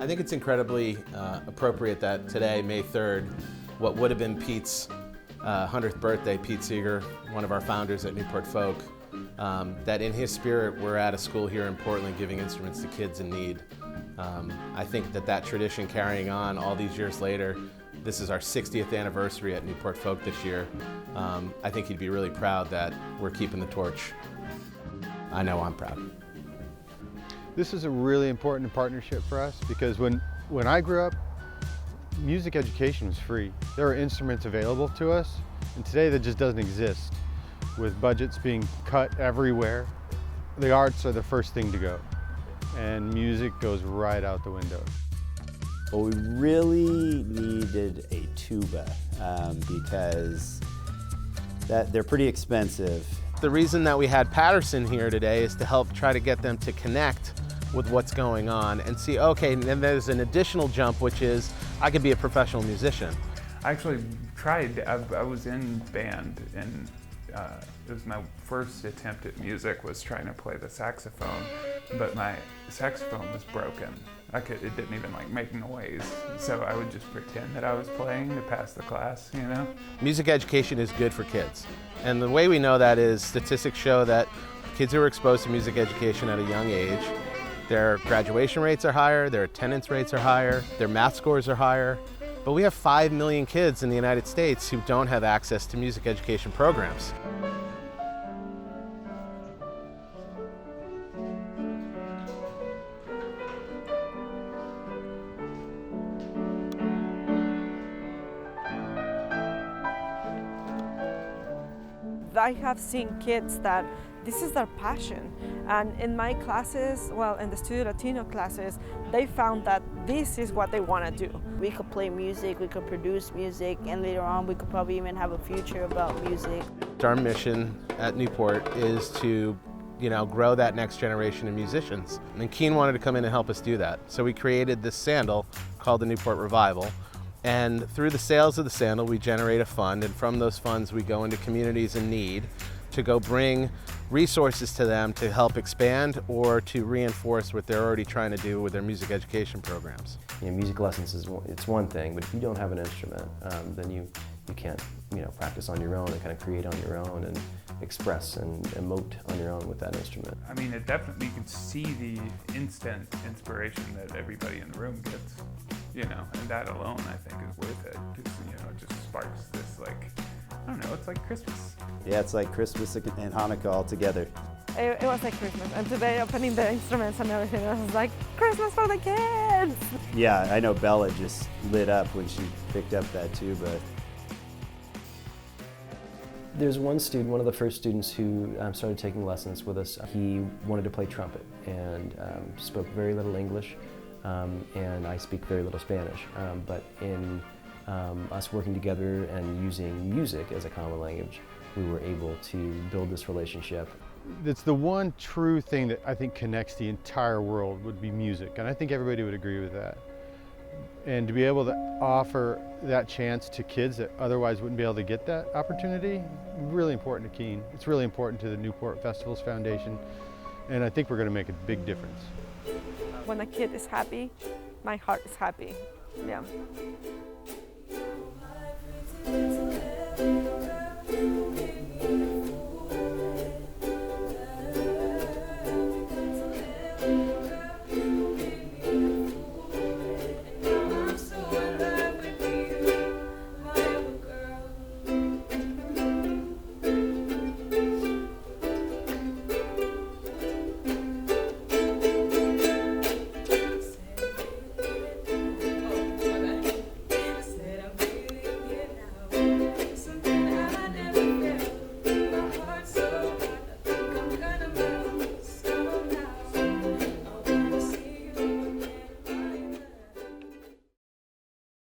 I think it's incredibly appropriate that today, May 3rd, what would have been Pete's 100th birthday, Pete Seeger, one of our founders at Newport Folk, that in his spirit we're at a school here in Portland giving instruments to kids in need. I think that tradition carrying on all these years later, this is our 60th anniversary at Newport Folk this year. I think he'd be really proud that we're keeping the torch. I know I'm proud. This is a really important partnership for us because when I grew up, music education was free. There were instruments available to us, and today that just doesn't exist. With budgets being cut everywhere, the arts are the first thing to go, and music goes right out the window. Well, we really needed a tuba because they're pretty expensive. The reason that we had Patterson here today is to help try to get them to connect with what's going on and see, okay, and then there's an additional jump, which is I could be a professional musician. I actually tried, I was in band, and it was my first attempt at music was trying to play the saxophone, but my saxophone was broken. It didn't even make noise, so I would just pretend that I was playing to pass the class, you know? Music education is good for kids, and the way we know that is statistics show that kids who are exposed to music education at a young age, their graduation rates are higher, their attendance rates are higher, their math scores are higher. But we have 5 million kids in the United States who don't have access to music education programs. I have seen kids that this is their passion, and in my classes, well, in the Studio Latino classes, they found that this is what they want to do. We could play music, we could produce music, and later on we could probably even have a future about music. Our mission at Newport is to grow that next generation of musicians. And Keen wanted to come in and help us do that. So we created this sandal called the Newport Revival. And through the sales of the sandal, we generate a fund, and from those funds we go into communities in need to go bring resources to them to help expand or to reinforce what they're already trying to do with their music education programs. Music lessons it's one thing, but if you don't have an instrument, then you can't practice on your own and kind of create on your own and express and emote on your own with that instrument. I mean, it definitely, you can see the instant inspiration that everybody in the room gets, and that alone I think is worth it, because it just sparks this, I don't know, it's like Christmas. Yeah, it's like Christmas and Hanukkah all together. It was like Christmas, and today opening the instruments and everything, it was like Christmas for the kids! Yeah, I know Bella just lit up when she picked up that tuba. There's one student, one of the first students who started taking lessons with us. He wanted to play trumpet and spoke very little English, and I speak very little Spanish. But in us working together and using music as a common language, we were able to build this relationship. It's the one true thing that I think connects the entire world would be music, and I think everybody would agree with that. And to be able to offer that chance to kids that otherwise wouldn't be able to get that opportunity, really important to Keene. It's really important to the Newport Festivals Foundation, and I think we're going to make a big difference. When a kid is happy, my heart is happy. Yeah.